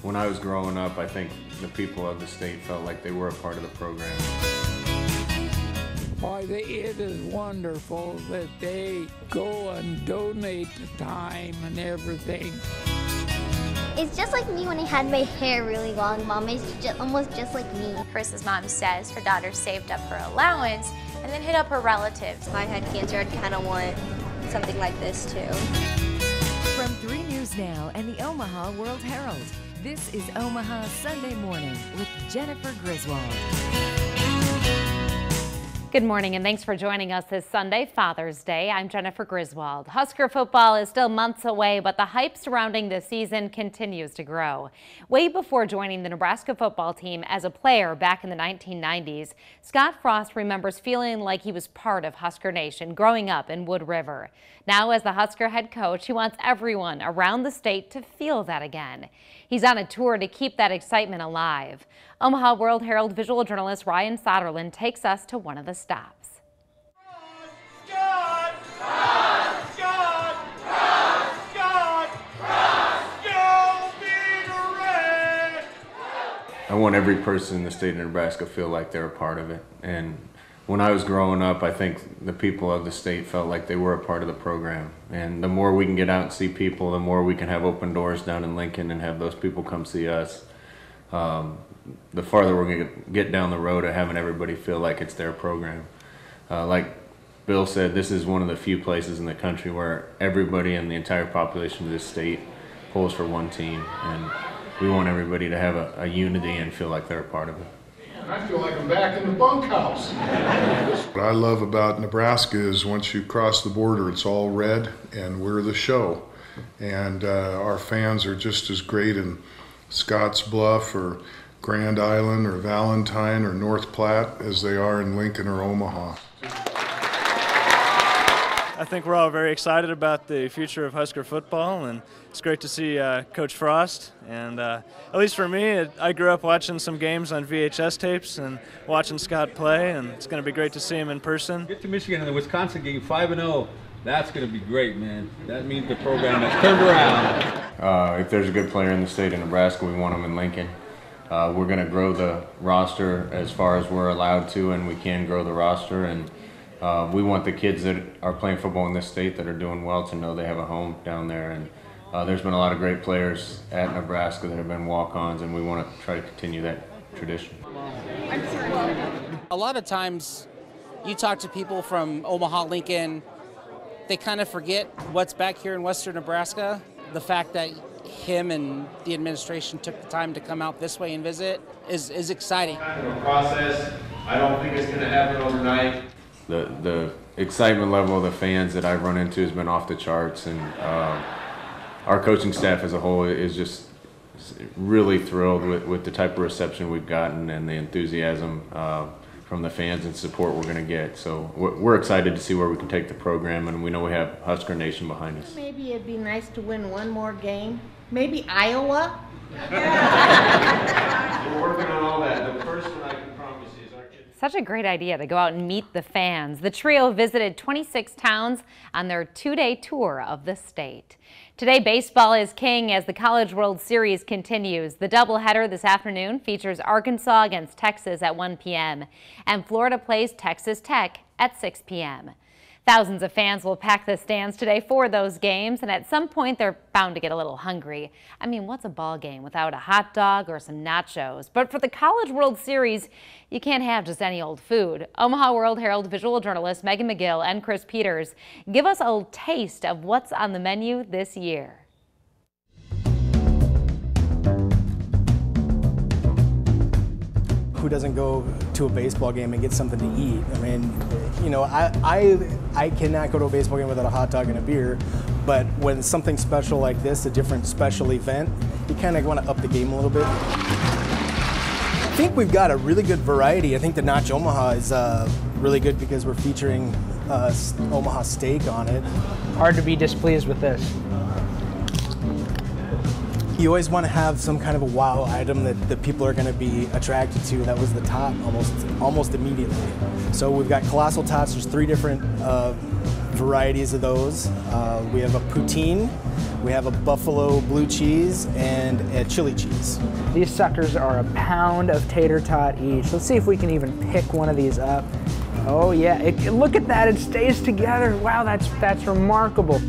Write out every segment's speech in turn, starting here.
When I was growing up, I think the people of the state felt like they were a part of the program. Boy, it is wonderful that they go and donate the time and everything. It's just like me when I had my hair really long. Mom is almost just like me. Chris's mom says her daughter saved up her allowance and then hit up her relatives. If I had cancer, I'd kind of want something like this too. From 3 News Now and the Omaha World-Herald, this is Omaha Sunday Morning with Jennifer Griswold. Good morning and thanks for joining us this Sunday, Father's Day. I'm Jennifer Griswold. Husker football is still months away, but the hype surrounding this season continues to grow. Way before joining the Nebraska football team as a player back in the 1990s, Scott Frost remembers feeling like he was part of Husker Nation growing up in Wood River. Now as the Husker head coach, he wants everyone around the state to feel that again. He's on a tour to keep that excitement alive. Omaha World-Herald visual journalist Ryan Soderlund takes us to one of the stops. I want every person in the state of Nebraska to feel like they're a part of it. And when I was growing up, I think the people of the state felt like they were a part of the program. And the more we can get out and see people, the more we can have open doors down in Lincoln and have those people come see us. The farther we're going to get down the road of having everybody feel like it's their program. Like Bill said, this is one of the few places in the country where everybody in the entire population of this state pulls for one team. And we want everybody to have a unity and feel like they're a part of it. I feel like I'm back in the bunkhouse. What I love about Nebraska is once you cross the border, it's all red, and we're the show. And our fans are just as great in Scotts Bluff or Grand Island or Valentine or North Platte as they are in Lincoln or Omaha. I think we're all very excited about the future of Husker football, and it's great to see Coach Frost. And at least for me, I grew up watching some games on VHS tapes and watching Scott play, and it's going to be great to see him in person. Get to Michigan in the Wisconsin game 5-0. That's going to be great, man. That means the program has turned around. If there's a good player in the state of Nebraska, we want them in Lincoln. We're going to grow the roster as far as we're allowed to, and we can grow the roster. And we want the kids that are playing football in this state that are doing well to know they have a home down there. And there's been a lot of great players at Nebraska that have been walk-ons, and we want to try to continue that tradition. A lot of times you talk to people from Omaha, Lincoln, they kind of forget what's back here in western Nebraska. The fact that him and the administration took the time to come out this way and visit is exciting. Kind of a process. I don't think it's going to happen overnight. The excitement level of the fans that I've run into has been off the charts, and our coaching staff as a whole is just really thrilled with the type of reception we've gotten and the enthusiasm from the fans and support we're going to get. So we're excited to see where we can take the program, and we know we have Husker Nation behind us. Maybe it'd be nice to win one more game. Maybe Iowa? We're working on all that. The first one I can promise is our kids. Such a great idea to go out and meet the fans. The trio visited 26 towns on their 2-day tour of the state. Today, baseball is king as the College World Series continues. The doubleheader this afternoon features Arkansas against Texas at 1 p.m. and Florida plays Texas Tech at 6 p.m. Thousands of fans will pack the stands today for those games, and at some point they're bound to get a little hungry. I mean, what's a ball game without a hot dog or some nachos? But for the College World Series, you can't have just any old food. Omaha World-Herald visual journalists Megan McGill and Chris Peters give us a taste of what's on the menu this year. Who doesn't go to a baseball game and get something to eat? I mean, you know, I cannot go to a baseball game without a hot dog and a beer, but when something special like this, a different special event, you kind of want to up the game a little bit. I think we've got a really good variety. I think the Notch Omaha is really good because we're featuring Omaha steak on it. Hard to be displeased with this. You always want to have some kind of a wow item that people are going to be attracted to. That was the top almost immediately. So we've got Colossal Tots. There's 3 different varieties of those. We have a poutine, We have a buffalo blue cheese and a chili cheese. These suckers are a pound of tater tot each. Let's see if we can even pick one of these up. Oh yeah, look at that, it stays together. Wow, that's remarkable.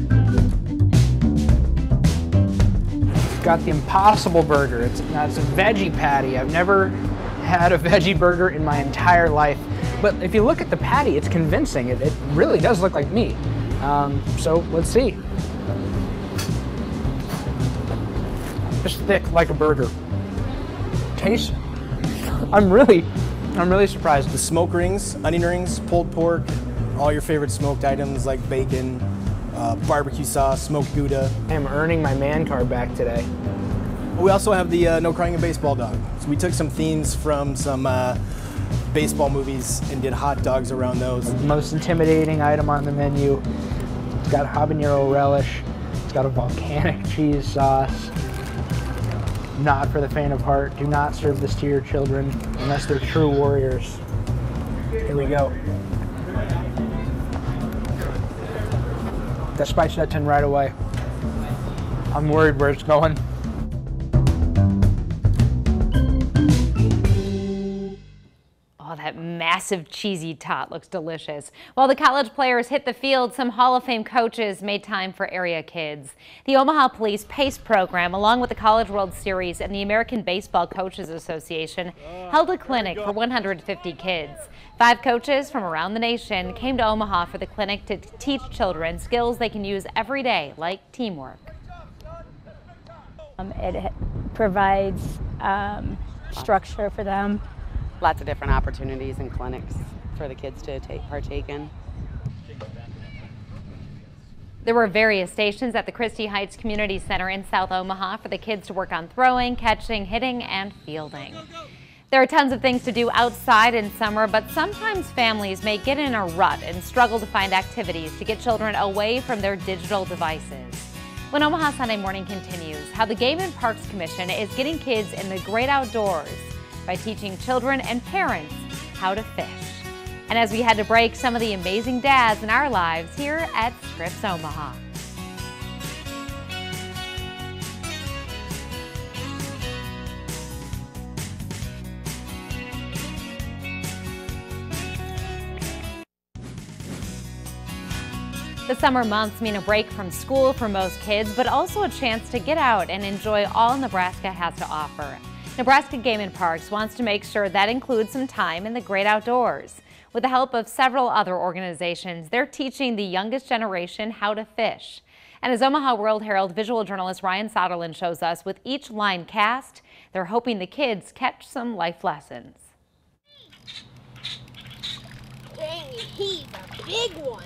Got the Impossible Burger. It's a veggie patty. I've never had a veggie burger in my entire life. But if you look at the patty, it's convincing. It really does look like meat. So let's see. Just thick like a burger. Taste. I'm really surprised. The smoke rings, onion rings, pulled pork, all your favorite smoked items like bacon, barbecue sauce, smoked Gouda. I'm earning my man card back today. We also have the No Crying in Baseball dog. So we took some themes from some baseball movies and did hot dogs around those. The most intimidating item on the menu. It's got habanero relish. It's got a volcanic cheese sauce. Not for the faint of heart. Do not serve this to your children unless they're true warriors. Here we go. That spice that tin right away. I'm worried where it's going. Oh, that massive cheesy tot looks delicious. While the college players hit the field, some Hall of Fame coaches made time for area kids. The Omaha Police PACE program, along with the College World Series and the American Baseball Coaches Association, held a clinic for 150 kids. 5 coaches from around the nation came to Omaha for the clinic to teach children skills they can use every day, like teamwork. It provides structure for them. Lots of different opportunities and clinics for the kids to partake in. There were various stations at the Christie Heights Community Center in South Omaha for the kids to work on throwing, catching, hitting, and fielding. There are tons of things to do outside in summer, but sometimes families may get in a rut and struggle to find activities to get children away from their digital devices. When Omaha Sunday Morning continues, how the Game and Parks Commission is getting kids in the great outdoors by teaching children and parents how to fish. And as we had to break some of the amazing dads in our lives here at Scripps Omaha. The summer months mean a break from school for most kids, but also a chance to get out and enjoy all Nebraska has to offer. Nebraska Game and Parks wants to make sure that includes some time in the great outdoors. With the help of several other organizations, they're teaching the youngest generation how to fish. And as Omaha World-Herald visual journalist Ryan Soderlund shows us, with each line cast, they're hoping the kids catch some life lessons. Dang, he's a big one.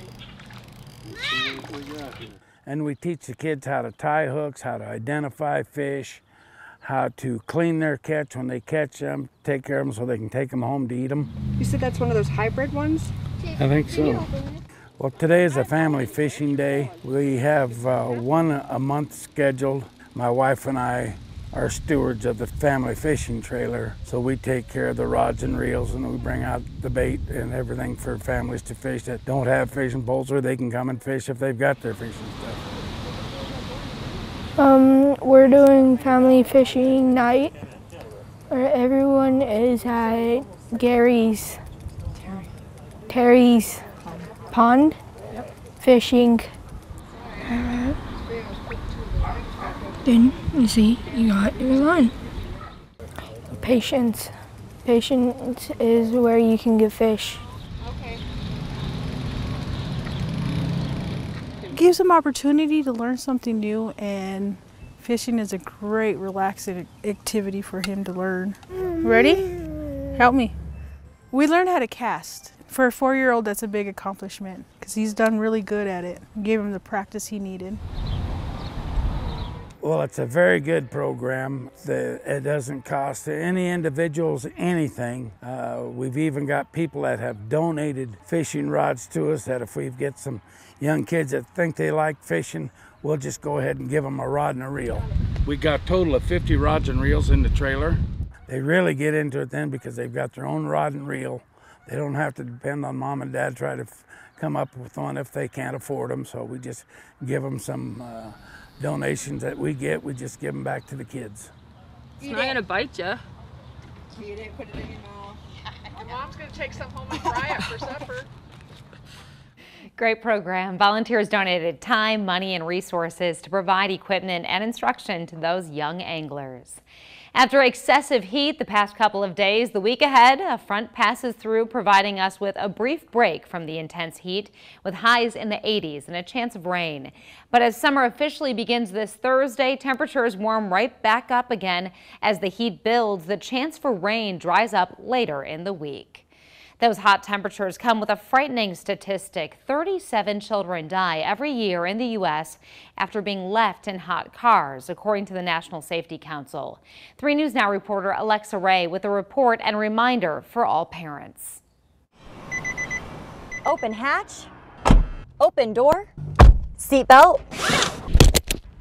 And we teach the kids how to tie hooks, how to identify fish, how to clean their catch when they catch them, take care of them so they can take them home to eat them. You said that's one of those hybrid ones? I think so. Well, today is a family fishing day. We have one a month scheduled. My wife and I are stewards of the family fishing trailer, so we take care of the rods and reels, and we bring out the bait and everything for families to fish that don't have fishing poles, or they can come and fish if they've got their fishing stuff. We're doing family fishing night, where everyone is at Terry's pond fishing. Then you see, you got your line. Patience. Patience is where you can get fish. Gives them opportunity to learn something new, and fishing is a great relaxing activity for him to learn. Ready? Help me. We learned how to cast. For a 4-year-old, that's a big accomplishment because he's done really good at it. Gave him the practice he needed. Well, it's a very good program. It doesn't cost any individuals anything. We've even got people that have donated fishing rods to us, that if we get some young kids that think they like fishing, we'll just go ahead and give them a rod and a reel. We got a total of 50 rods and reels in the trailer. They really get into it then because they've got their own rod and reel. They don't have to depend on mom and dad try to come up with one if they can't afford them. So we just give them some donations that we get, we just give them back to the kids. It's not gonna bite you. Eat it, put it in your mouth. My mom's gonna take some home and fry it for supper. Great program. Volunteers donated time, money, and resources to provide equipment and instruction to those young anglers. After excessive heat the past couple of days, the week ahead, a front passes through, providing us with a brief break from the intense heat, with highs in the 80s and a chance of rain. But as summer officially begins this Thursday, temperatures warm right back up again. As the heat builds, the chance for rain dries up later in the week. Those hot temperatures come with a frightening statistic. 37 children die every year in the U.S. after being left in hot cars, according to the National Safety Council. 3 News Now reporter Alexa Ray with a report and reminder for all parents. Open hatch, open door, seatbelt.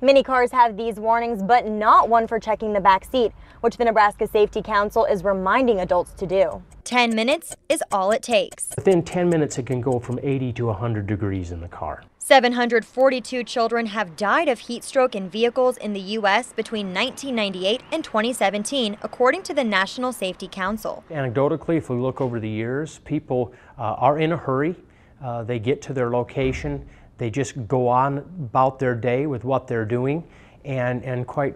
Many cars have these warnings, but not one for checking the back seat, which the Nebraska Safety Council is reminding adults to do. 10 minutes is all it takes. Within 10 minutes, it can go from 80 to 100 degrees in the car. 742 children have died of heat stroke in vehicles in the U.S. between 1998 and 2017, according to the National Safety Council. Anecdotally, if we look over the years, people are in a hurry. They get to their location. They just go on about their day with what they're doing, and quite,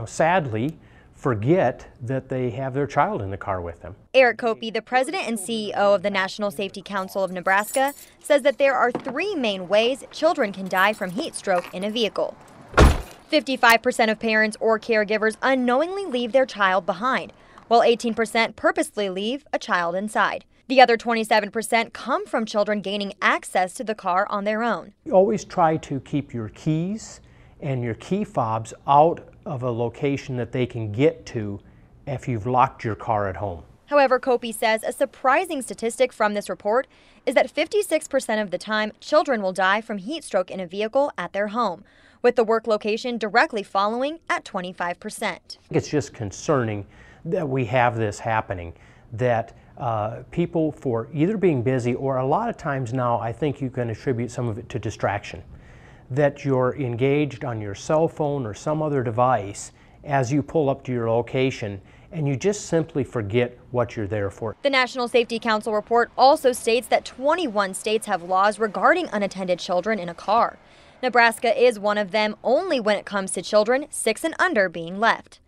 sadly, forget that they have their child in the car with them. Eric Copey, the president and CEO of the National Safety Council of Nebraska, says that there are 3 main ways children can die from heat stroke in a vehicle. 55% of parents or caregivers unknowingly leave their child behind, while 18% purposely leave a child inside. The other 27% come from children gaining access to the car on their own. You always try to keep your keys and your key fobs out of a location that they can get to if you've locked your car at home. However, Copey says a surprising statistic from this report is that 56% of the time children will die from heat stroke in a vehicle at their home, with the work location directly following at 25%. It's just concerning that we have this happening, that people, for either being busy or a lot of times now, I think you can attribute some of it to distraction, that you're engaged on your cell phone or some other device as you pull up to your location, and you just simply forget what you're there for. The National Safety Council report also states that 21 states have laws regarding unattended children in a car. Nebraska is one of them, only when it comes to children 6 and under being left.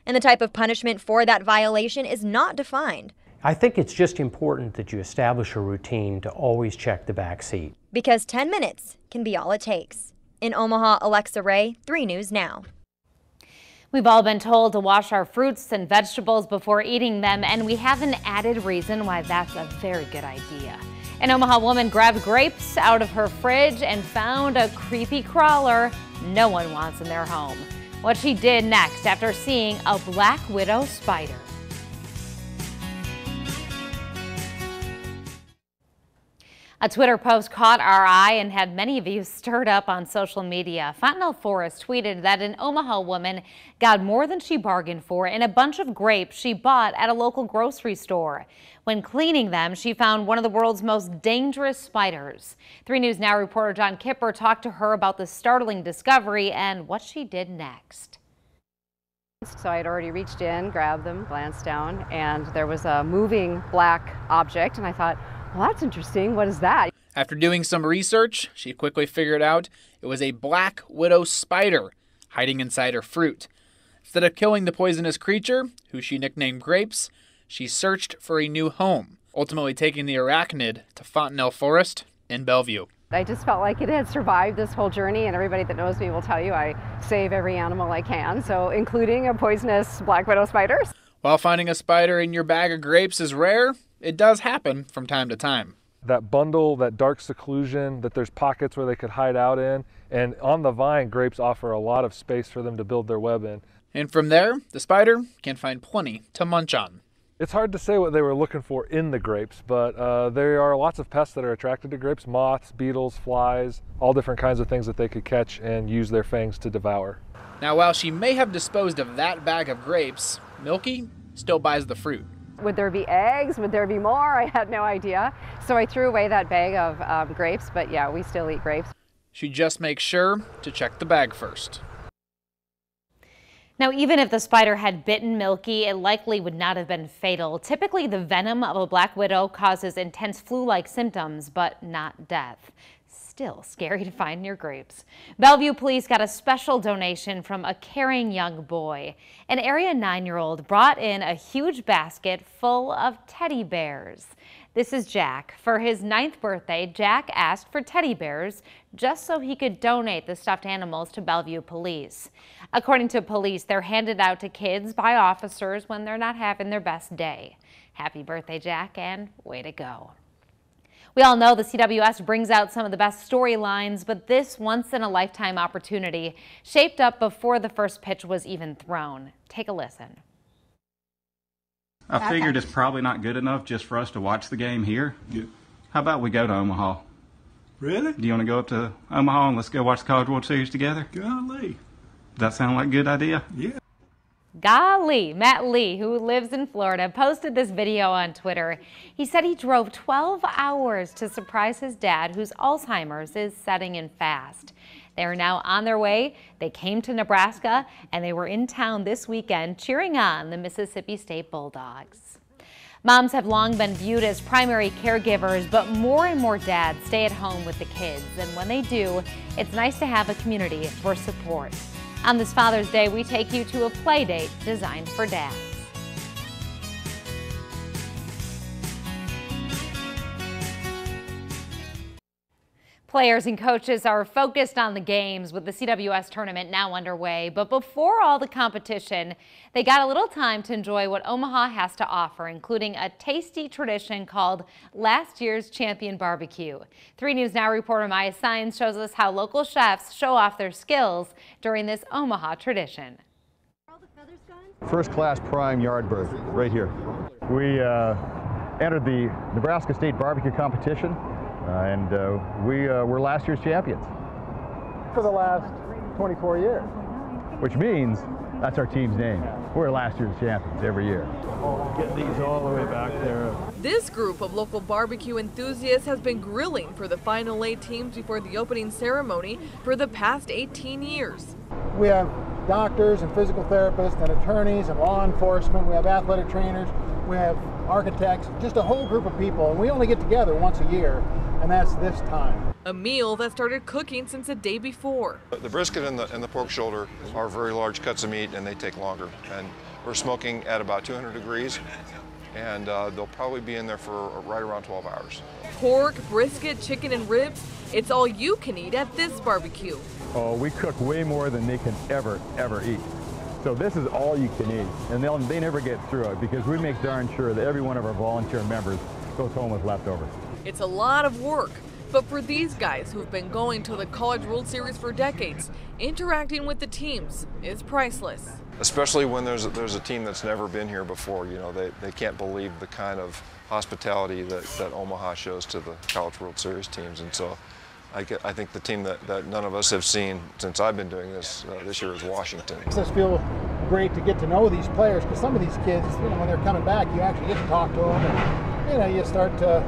And the type of punishment for that violation is not defined. I think it's just important that you establish a routine to always check the back seat. Because 10 minutes can be all it takes. In Omaha, Alexa Ray, 3 News Now. We've all been told to wash our fruits and vegetables before eating them, and we have an added reason why that's a very good idea. An Omaha woman grabbed grapes out of her fridge and found a creepy crawler no one wants in their home. What she did next after seeing a black widow spider. A Twitter post caught our eye and had many of you stirred up on social media. Fontenelle Forrest tweeted that an Omaha woman got more than she bargained for in a bunch of grapes she bought at a local grocery store. When cleaning them, she found one of the world's most dangerous spiders. 3 News Now reporter John Kipper talked to her about the startling discovery and what she did next. So I had already reached in, grabbed them, glanced down, and there was a moving black object, and I thought, well, that's interesting. What is that? After doing some research, she quickly figured out it was a black widow spider hiding inside her fruit. Instead of killing the poisonous creature, who she nicknamed Grapes, she searched for a new home, ultimately taking the arachnid to Fontenelle Forest in Bellevue. I just felt like it had survived this whole journey, and everybody that knows me will tell you I save every animal I can, so including a poisonous black widow spider. While finding a spider in your bag of grapes is rare, it does happen from time to time. That bundle, that dark seclusion, that there's pockets where they could hide out in, and on the vine, grapes offer a lot of space for them to build their web in. And from there, the spider can find plenty to munch on. It's hard to say what they were looking for in the grapes, but there are lots of pests that are attracted to grapes: moths, beetles, flies, all different kinds of things that they could catch and use their fangs to devour. Now, while she may have disposed of that bag of grapes, Milky still buys the fruit. Would there be eggs? Would there be more? I had no idea. So I threw away that bag of grapes, but yeah, we still eat grapes. She just makes sure to check the bag first. Now, even if the spider had bitten Milky, it likely would not have been fatal. Typically, the venom of a black widow causes intense flu-like symptoms, but not death. Still scary to find near grapes. Bellevue police got a special donation from a caring young boy. An area 9-year-old brought in a huge basket full of teddy bears. This is Jack. For his 9th birthday, Jack asked for teddy bears just so he could donate the stuffed animals to Bellevue police. According to police, they're handed out to kids by officers when they're not having their best day. Happy birthday, Jack, and way to go. We all know the CWS brings out some of the best storylines, but this once-in-a-lifetime opportunity shaped up before the first pitch was even thrown. Take a listen. I figured it's probably not good enough just for us to watch the game here. Yeah. How about we go to Omaha? Really? Do you want to go up to Omaha and let's go watch the College World Series together? Golly. Does that sound like a good idea? Yeah. Golly, Matt Lee, who lives in Florida, posted this video on Twitter. He said he drove 12 hours to surprise his dad, whose Alzheimer's is setting in fast. They are now on their way. They came to Nebraska, and they were in town this weekend cheering on the Mississippi State Bulldogs. Moms have long been viewed as primary caregivers, but more and more dads stay at home with the kids. And when they do, it's nice to have a community for support. On this Father's Day, we take you to a play date designed for dads. Players and coaches are focused on the games with the CWS tournament now underway. But before all the competition, they got a little time to enjoy what Omaha has to offer, including a tasty tradition called last year's champion barbecue. 3 News Now reporter Maya Sines shows us how local chefs show off their skills during this Omaha tradition. First class prime yard bird right here. We entered the Nebraska State Barbecue Competition. And we were last year's champions. For the last 24 years. Which means that's our team's name. We're last year's champions every year. Get these all the way back there. This group of local barbecue enthusiasts has been grilling for the Final 8 teams before the opening ceremony for the past 18 years. We have doctors and physical therapists and attorneys and law enforcement. We have athletic trainers. We have architects, just a whole group of people. And we only get together once a year. And that's this time. A meal that started cooking since the day before. The brisket and the pork shoulder are very large cuts of meat and they take longer. And we're smoking at about 200 degrees and they'll probably be in there for right around 12 hours. Pork, brisket, chicken, and ribs, it's all you can eat at this barbecue. Oh, we cook way more than they can ever eat. So this is all you can eat. And they never get through it because we make darn sure that every one of our volunteer members goes home with leftovers. It's a lot of work, but for these guys who've been going to the College World Series for decades, interacting with the teams is priceless. Especially when there's a team that's never been here before. You know, they can't believe the kind of hospitality that Omaha shows to the College World Series teams. And so I think the team that none of us have seen since I've been doing this year is Washington. It does feel great to get to know these players because some of these kids, when they're coming back, you actually get to talk to them and, you start to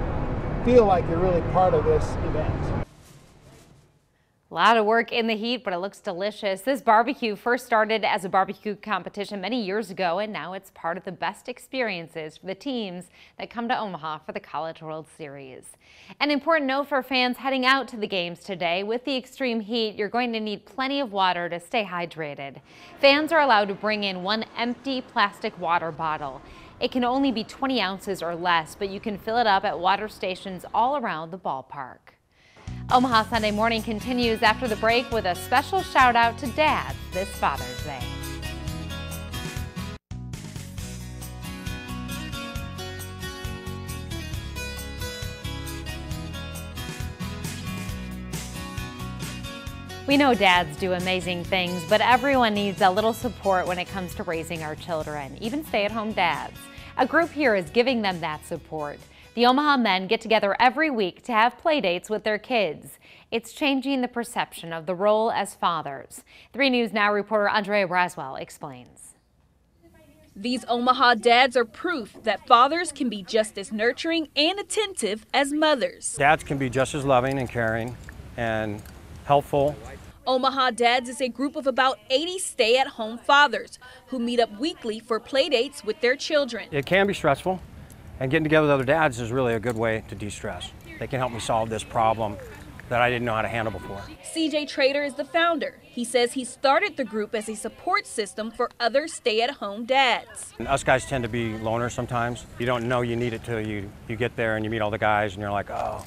feel like you're really part of this event. A lot of work in the heat, but it looks delicious. This barbecue first started as a barbecue competition many years ago, and now it's part of the best experiences for the teams that come to Omaha for the College World Series. An important note for fans heading out to the games today: with the extreme heat, you're going to need plenty of water to stay hydrated. Fans are allowed to bring in 1 empty plastic water bottle. It can only be 20 ounces or less, but you can fill it up at water stations all around the ballpark. Omaha Sunday Morning continues after the break with a special shout out to dads this Father's Day. We know dads do amazing things, but everyone needs a little support when it comes to raising our children, even stay-at-home dads. A group here is giving them that support. The Omaha men get together every week to have play dates with their kids. It's changing the perception of the role as fathers. 3 News Now reporter Andrea Braswell explains. These Omaha dads are proof that fathers can be just as nurturing and attentive as mothers. Dads can be just as loving and caring and helpful. Omaha Dads is a group of about 80 stay-at-home fathers who meet up weekly for play dates with their children. It can be stressful, and getting together with other dads is really a good way to de-stress. They can help me solve this problem that I didn't know how to handle before. CJ Trader is the founder. He says he started the group as a support system for other stay-at-home dads. And us guys tend to be loners sometimes. You don't know you need it till you get there and you meet all the guys and you're like, oh,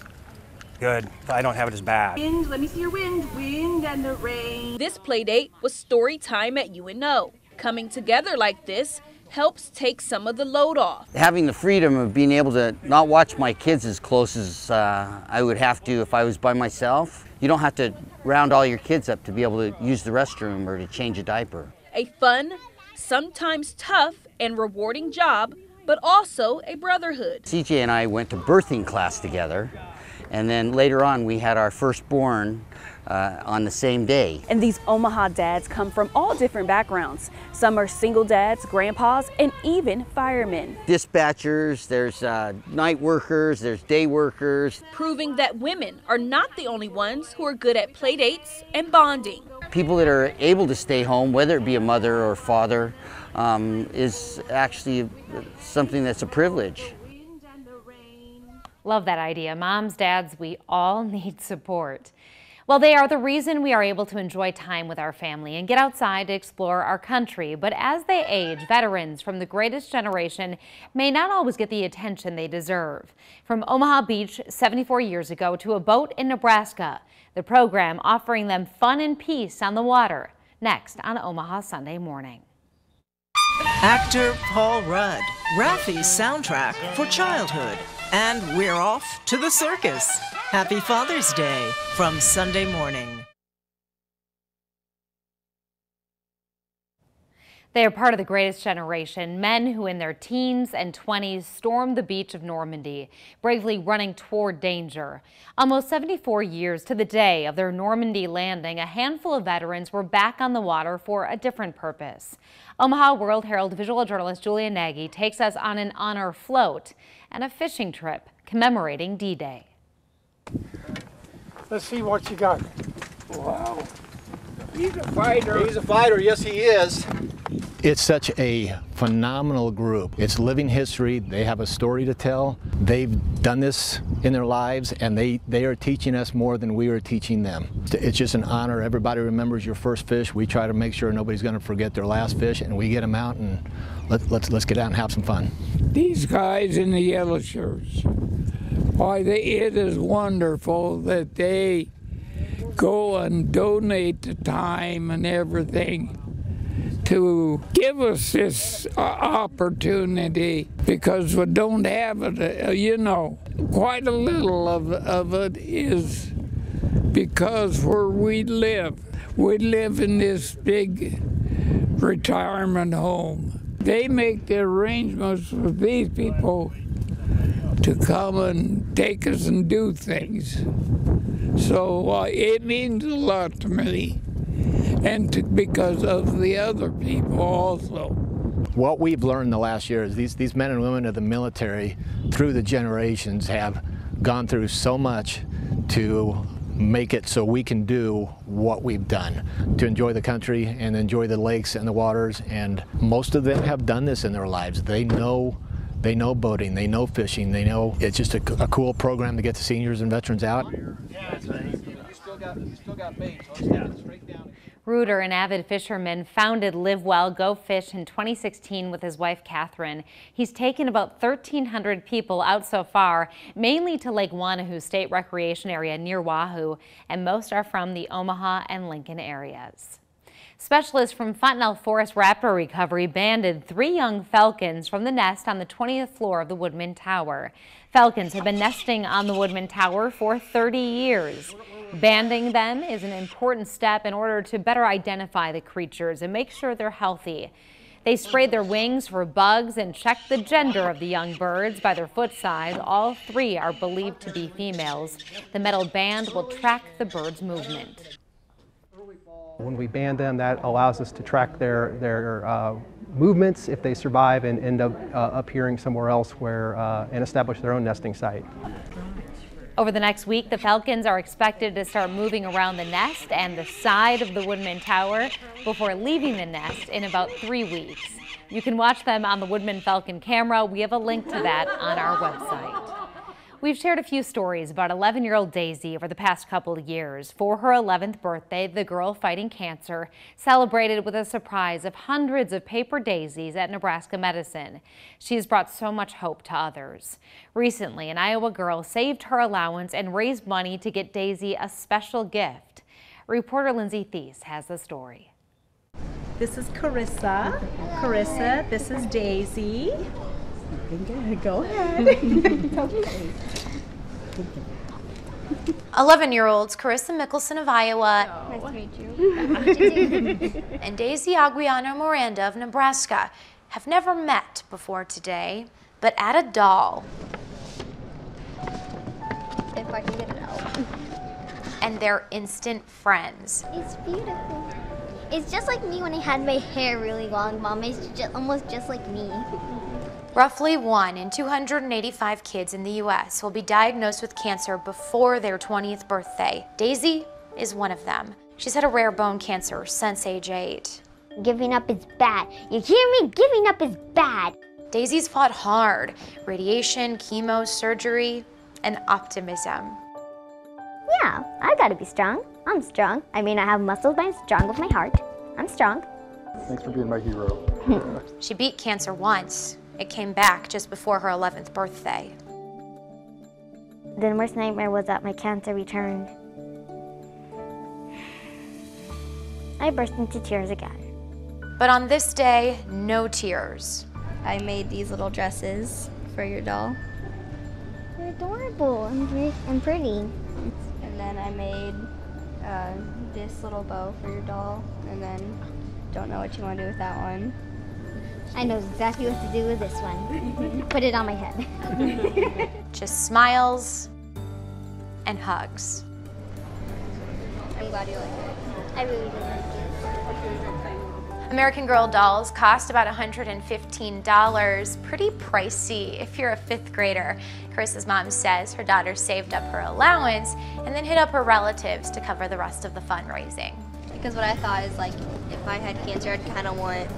good, I don't have it as bad. Wind, let me see your wind and the rain. This play date was story time at UNO. Coming together like this helps take some of the load off. Having the freedom of being able to not watch my kids as close as I would have to if I was by myself. You don't have to round all your kids up to be able to use the restroom or to change a diaper. A fun, sometimes tough and rewarding job, but also a brotherhood. CJ and I went to birthing class together, and then later on we had our firstborn on the same day. And these Omaha dads come from all different backgrounds. Some are single dads, grandpas, and even firemen. Dispatchers, there's night workers, there's day workers. Proving that women are not the only ones who are good at play dates and bonding. People that are able to stay home, whether it be a mother or father, is actually something that's a privilege. Love that idea. Moms, dads, we all need support. Well, they are the reason we are able to enjoy time with our family and get outside to explore our country. But as they age, veterans from the greatest generation may not always get the attention they deserve. From Omaha Beach 74 years ago to a boat in Nebraska, the program offering them fun and peace on the water. Next on Omaha Sunday Morning. Actor Paul Rudd, Ralphie's soundtrack for childhood. And we're off to the circus. Happy Father's Day from Sunday Morning. They are part of the greatest generation, men who in their teens and 20s stormed the beach of Normandy, bravely running toward danger. Almost 74 years to the day of their Normandy landing, a handful of veterans were back on the water for a different purpose. Omaha World-Herald visual journalist Julia Nagy takes us on an honor float and a fishing trip commemorating D-Day. Let's see what you got. Wow. He's a fighter. He's a fighter, yes he is. It's such a phenomenal group. It's living history. They have a story to tell. They've done this in their lives, and they are teaching us more than we are teaching them. It's just an honor. Everybody remembers your first fish. We try to make sure nobody's going to forget their last fish, and we get them out and let's get out and have some fun. These guys in the yellow shirts, why, it is wonderful that they go and donate the time and everything to give us this opportunity, because we don't have it, you know. Quite a little of it is because where we live in this big retirement home. They make the arrangements with these people to come and take us and do things. So it means a lot to me, and because of the other people also. What we've learned the last year is these men and women of the military through the generations have gone through so much to make it so we can do what we've done, to enjoy the country and enjoy the lakes and the waters. And most of them have done this in their lives. They know boating, they know fishing, they know. It's just a cool program to get the seniors and veterans out. Reuter, an avid fisherman, founded Live Well, Go Fish in 2016 with his wife, Catherine. He's taken about 1,300 people out so far, mainly to Lake Wanahoo State Recreation Area near Wahoo, and most are from the Omaha and Lincoln areas. Specialists from Fontenelle Forest Raptor Recovery banded 3 young falcons from the nest on the 20th floor of the Woodman Tower. Falcons have been nesting on the Woodman Tower for 30 years. Banding them is an important step in order to better identify the creatures and make sure they're healthy. They sprayed their wings for bugs and checked the gender of the young birds by their foot size. All 3 are believed to be females. The metal band will track the birds' movement. When we band them, that allows us to track their movements if they survive and end up appearing somewhere else and establish their own nesting site. Over the next week, the falcons are expected to start moving around the nest and the side of the Woodman Tower before leaving the nest in about 3 weeks. You can watch them on the Woodman Falcon camera. We have a link to that on our website. We've shared a few stories about 11-year-old Daisy over the past couple of years. For her 11th birthday, the girl fighting cancer celebrated with a surprise of hundreds of paper daisies at Nebraska Medicine. She has brought so much hope to others. Recently, an Iowa girl saved her allowance and raised money to get Daisy a special gift. Reporter Lindsay Thies has the story. This is Carissa. Carissa, this is Daisy. Go ahead. 11-year-olds Carissa Mickelson of Iowa Nice to meet you. and Daisy Aguiano Miranda of Nebraska have never met before today, but add a doll. If I can get it out. And they're instant friends. It's beautiful. It's just like me when I had my hair really long, Mom. It's almost just like me. Roughly 1 in 285 kids in the U.S. will be diagnosed with cancer before their 20th birthday. Daisy is one of them. She's had a rare bone cancer since age 8. Giving up is bad. You hear me? Giving up is bad. Daisy's fought hard. Radiation, chemo, surgery, and optimism. Yeah, I gotta be strong. I'm strong. I mean, I have muscles, but I'm strong with my heart. I'm strong. Thanks for being my hero. She beat cancer once. It came back just before her 11th birthday. The worst nightmare was that my cancer returned. I burst into tears again. But on this day, no tears. I made these little dresses for your doll. They're adorable and pretty. And then I made this little bow for your doll, and then don't know what you want to do with that one. I know exactly what to do with this one. Put it on my head. Just smiles and hugs. I'm glad you like it. I really do like it. American Girl dolls cost about $115. Pretty pricey if you're a 5th grader. Carissa's mom says her daughter saved up her allowance and then hit up her relatives to cover the rest of the fundraising. Because what I thought is, like, if I had cancer, I'd kind of want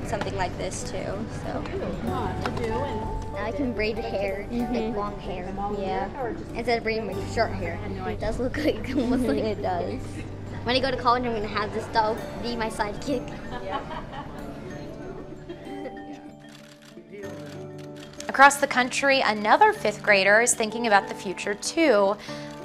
something like this too. So now I can braid hair, like long hair. Yeah. Instead of braiding my short hair. It does look like almost like it does. When I go to college, I'm gonna have this doll be my sidekick. Across the country, another 5th grader is thinking about the future too.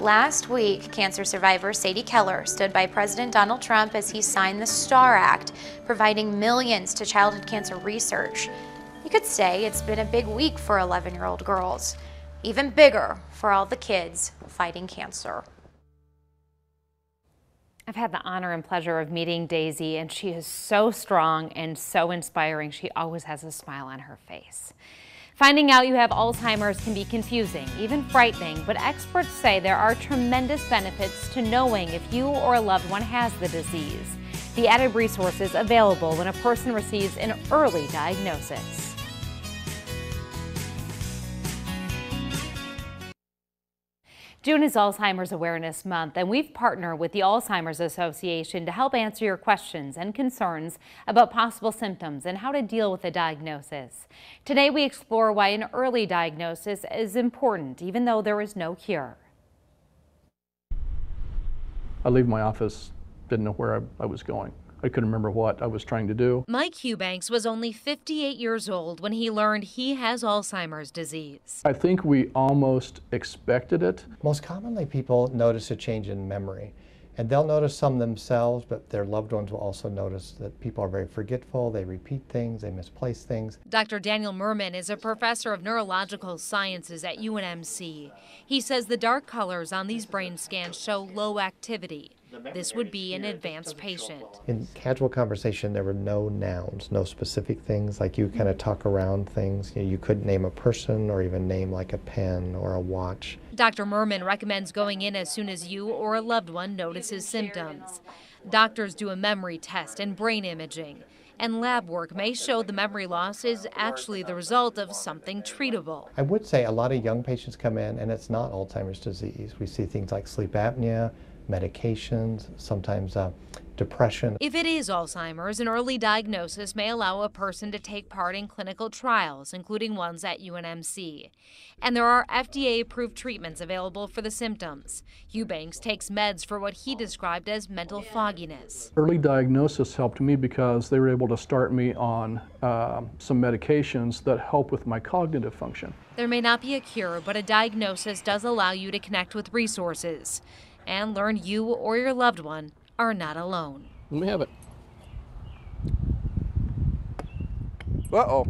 Last week, cancer survivor Sadie Keller stood by President Donald Trump as he signed the STAR Act, providing millions to childhood cancer research. You could say it's been a big week for 11-year-old girls, even bigger for all the kids fighting cancer. I've had the honor and pleasure of meeting Daisy, and she is so strong and so inspiring. She always has a smile on her face. Finding out you have Alzheimer's can be confusing, even frightening, but experts say there are tremendous benefits to knowing if you or a loved one has the disease. The added resources available when a person receives an early diagnosis. June is Alzheimer's Awareness Month, and we've partnered with the Alzheimer's Association to help answer your questions and concerns about possible symptoms and how to deal with a diagnosis. Today we explore why an early diagnosis is important, even though there is no cure. I leave my office, didn't know where I was going. I couldn't remember what I was trying to do. Mike Eubanks was only 58 years old when he learned he has Alzheimer's disease. I think we almost expected it. Most commonly, people notice a change in memory, and they'll notice some themselves, but their loved ones will also notice that people are very forgetful, they repeat things, they misplace things. Dr. Daniel Merman is a professor of neurological sciences at UNMC. He says the dark colors on these brain scans show low activity. This would be an advanced patient. In casual conversation, there were no nouns, no specific things, like you kind of talk around things. You couldn't name a person or even name like a pen or a watch. Dr. Merman recommends going in as soon as you or a loved one notices symptoms. Doctors do a memory test and brain imaging. and lab work may show the memory loss is actually the result of something treatable. I would say a lot of young patients come in and it's not Alzheimer's disease. We see things like sleep apnea, medications, sometimes depression. If it is Alzheimer's, an early diagnosis may allow a person to take part in clinical trials, including ones at UNMC. And there are FDA-approved treatments available for the symptoms. Eubanks takes meds for what he described as mental fogginess. Early diagnosis helped me because they were able to start me on some medications that help with my cognitive function. There may not be a cure, but a diagnosis does allow you to connect with resources and learn you or your loved one are not alone. Let me have it. Uh-oh.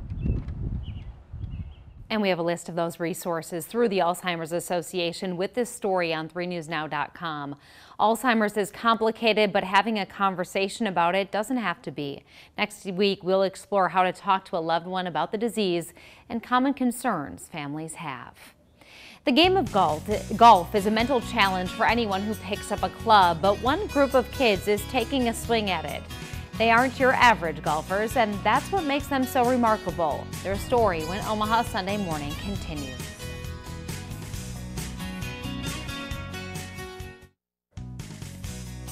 And we have a list of those resources through the Alzheimer's Association with this story on 3newsnow.com. Alzheimer's is complicated, but having a conversation about it doesn't have to be. Next week, we'll explore how to talk to a loved one about the disease and common concerns families have. The game of golf is a mental challenge for anyone who picks up a club, but one group of kids is taking a swing at it. They aren't your average golfers, and that's what makes them so remarkable. Their story when Omaha Sunday Morning continues.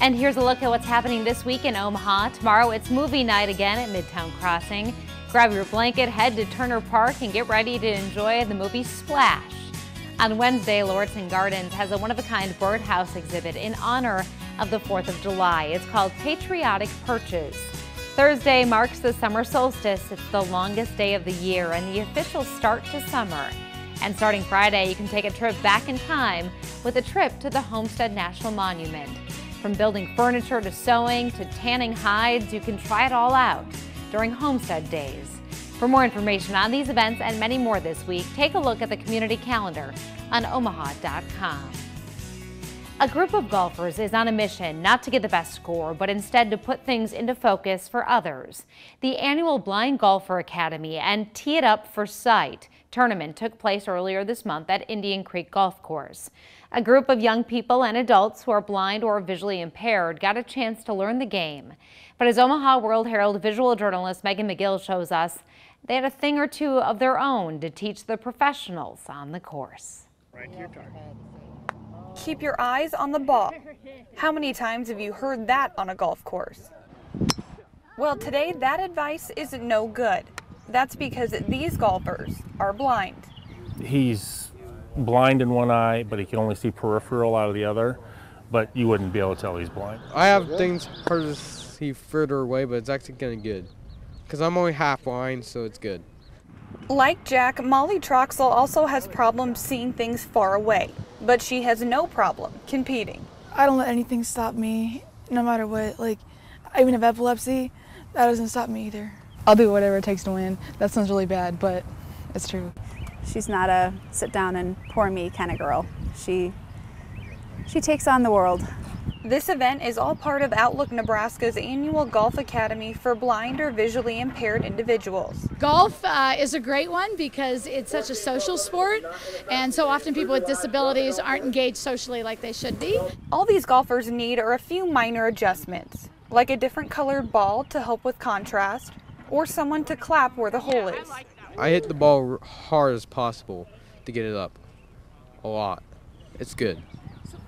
And here's a look at what's happening this week in Omaha. Tomorrow it's movie night again at Midtown Crossing. Grab your blanket, head to Turner Park, and get ready to enjoy the movie Splash. On Wednesday, Lauritsen Gardens has a one-of-a-kind birdhouse exhibit in honor of the 4th of July. It's called Patriotic Perches. Thursday marks the summer solstice. It's the longest day of the year and the official start to summer. And starting Friday, you can take a trip back in time with a trip to the Homestead National Monument. From building furniture to sewing to tanning hides, you can try it all out during Homestead Days. For more information on these events and many more this week, take a look at the community calendar on omaha.com. A group of golfers is on a mission not to get the best score, but instead to put things into focus for others. The annual Blind Golfer Academy and Tee It Up for Sight tournament took place earlier this month at Indian Creek Golf Course. A group of young people and adults who are blind or visually impaired got a chance to learn the game. But as Omaha World-Herald visual journalist Megan McGill shows us, they had a thing or two of their own to teach the professionals on the course. Keep your eyes on the ball. How many times have you heard that on a golf course? Well, today that advice is no good. That's because these golfers are blind. He's blind in one eye, but he can only see peripheral out of the other, but you wouldn't be able to tell he's blind. I have things hard to see further away, but it's actually kind of good. Because I'm only half blind, so it's good. Like Jack, Molly Troxel also has problems seeing things far away, but she has no problem competing. I don't let anything stop me, no matter what. Like, I even have epilepsy. That doesn't stop me either. I'll do whatever it takes to win. That sounds really bad, but it's true. She's not a sit down and poor me kind of girl. She takes on the world. This event is all part of Outlook Nebraska's annual Golf Academy for blind or visually impaired individuals. Golf is a great one because it's such a social sport, and so often people with disabilities aren't engaged socially like they should be. All these golfers need are a few minor adjustments, like a different colored ball to help with contrast, or someone to clap where the hole is. I hit the ball hard as possible to get it up. A lot. It's good.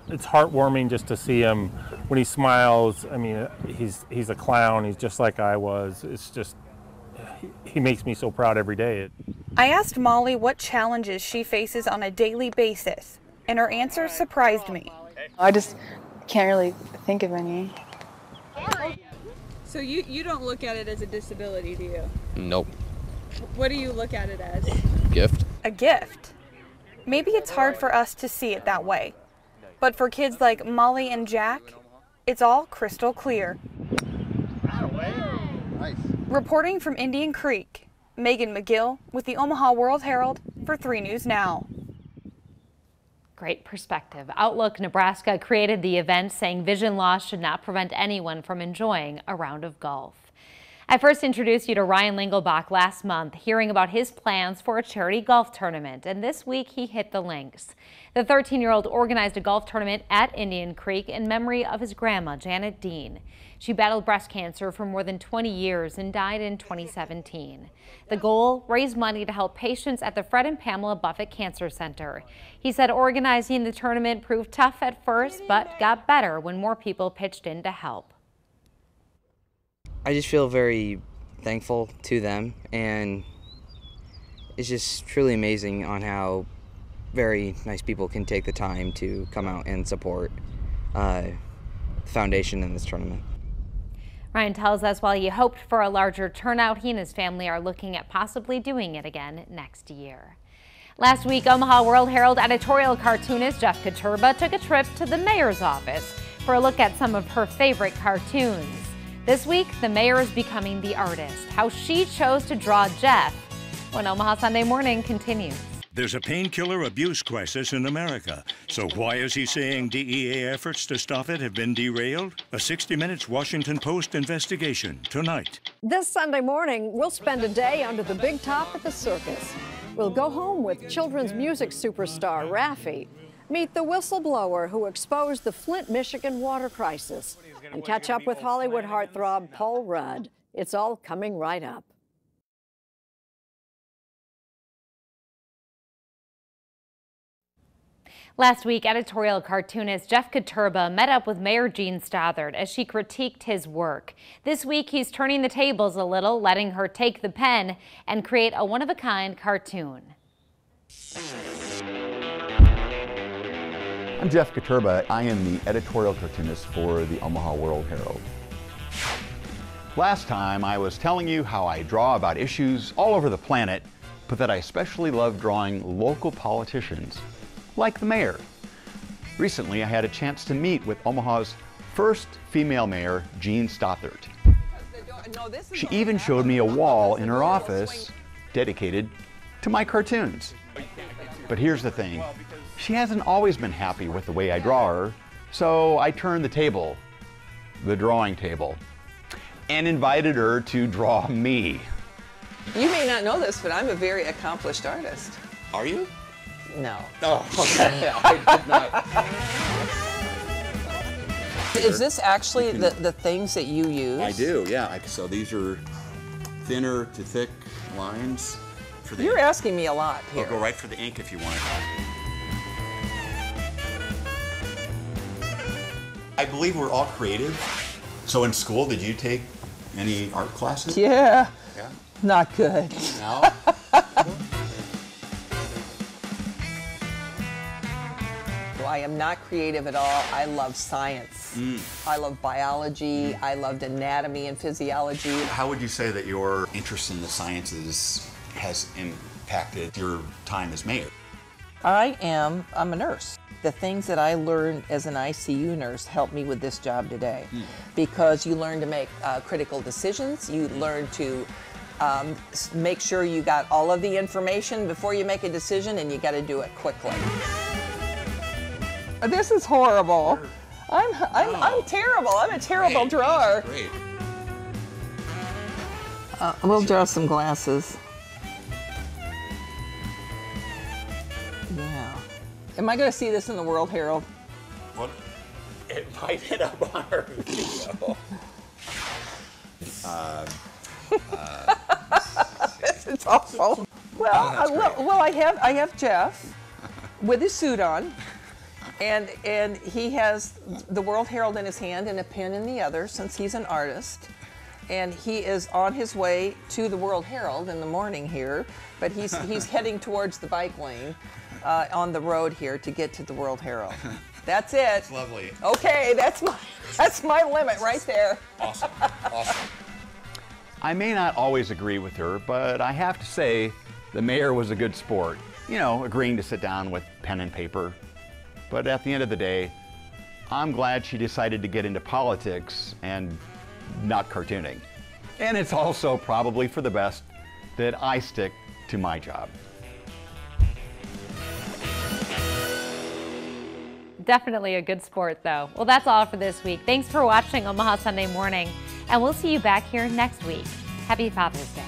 It's heartwarming just to see him when he smiles. I mean, he's a clown. He's just like I was. It's just, he makes me so proud every day. I asked Molly what challenges she faces on a daily basis, and her answer surprised me. I just can't really think of any. So you don't look at it as a disability, do you? Nope. What do you look at it as? Gift. A gift. Maybe it's hard for us to see it that way. But for kids like Molly and Jack, it's all crystal clear. Nice. Reporting from Indian Creek, Megan McGill with the Omaha World-Herald for 3 News Now. Great perspective. Outlook Nebraska created the event saying vision loss should not prevent anyone from enjoying a round of golf. I first introduced you to Ryan Lingelbach last month, hearing about his plans for a charity golf tournament, and this week he hit the links. The 13-year-old organized a golf tournament at Indian Creek in memory of his grandma, Janet Dean. She battled breast cancer for more than 20 years and died in 2017. The goal, raise money to help patients at the Fred and Pamela Buffett Cancer Center. He said organizing the tournament proved tough at first, but got better when more people pitched in to help. I just feel very thankful to them, and it's just truly amazing on how very nice people can take the time to come out and support the foundation in this tournament. Ryan tells us while he hoped for a larger turnout, he and his family are looking at possibly doing it again next year. Last week, Omaha World-Herald editorial cartoonist Jeff Katurba took a trip to the mayor's office for a look at some of her favorite cartoons. This week, the mayor is becoming the artist. How she chose to draw Jeff when Omaha Sunday Morning continues. There's a painkiller abuse crisis in America. So why is he saying DEA efforts to stop it have been derailed? A 60 Minutes Washington Post investigation tonight. This Sunday morning, we'll spend a day under the big top at the circus. We'll go home with children's music superstar Raffi, meet the whistleblower who exposed the Flint, Michigan water crisis, and catch up with Hollywood heartthrob Paul Rudd. It's all coming right up. Last week, editorial cartoonist Jeff Katurba met up with Mayor Jean Stothert as she critiqued his work. This week, he's turning the tables a little, letting her take the pen and create a one-of-a-kind cartoon. I'm Jeff Katurba. I am the editorial cartoonist for the Omaha World-Herald. Last time I was telling you how I draw about issues all over the planet, but that I especially love drawing local politicians, like the mayor. Recently I had a chance to meet with Omaha's first female mayor, Jean Stothert. She even showed me a wall in her office dedicated to my cartoons. But here's the thing. She hasn't always been happy with the way I draw her, so I turned the table, the drawing table, and invited her to draw me. You may not know this, but I'm a very accomplished artist. Are you? No. Oh, okay. I did not. Is this actually the things that you use? I do, yeah. So these are thinner to thick lines. For the You're asking me a lot here. I'll go right for the ink if you want. I believe we're all creative. So in school, did you take any art classes? Yeah. Yeah? Not good. No? Well, I am not creative at all. I love science. I love biology. I loved anatomy and physiology. How would you say that your interest in the sciences has impacted your time as mayor? I'm a nurse. The things that I learned as an ICU nurse helped me with this job today, because you learn to make critical decisions. You learn to make sure you got all of the information before you make a decision, and you got to do it quickly. This is horrible. I'm terrible. I'm a terrible drawer. Great. We'll draw some glasses. Yeah. Am I going to see this in the World-Herald? Well, it might end up on our video. This is awful. Well, I have Jeff with his suit on, and he has the World-Herald in his hand and a pen in the other, since he's an artist. And he is on his way to the World-Herald in the morning here, but he's heading towards the bike lane on the road here to get to the World-Herald. That's it. That's lovely. Okay, that's my limit right there. Awesome. Awesome. I may not always agree with her, but I have to say the mayor was a good sport. You know, agreeing to sit down with pen and paper. But at the end of the day, I'm glad she decided to get into politics and not cartooning. And it's also probably for the best that I stick to my job. Definitely a good sport, though. Well, that's all for this week. Thanks for watching Omaha Sunday Morning. and we'll see you back here next week. Happy Father's Day.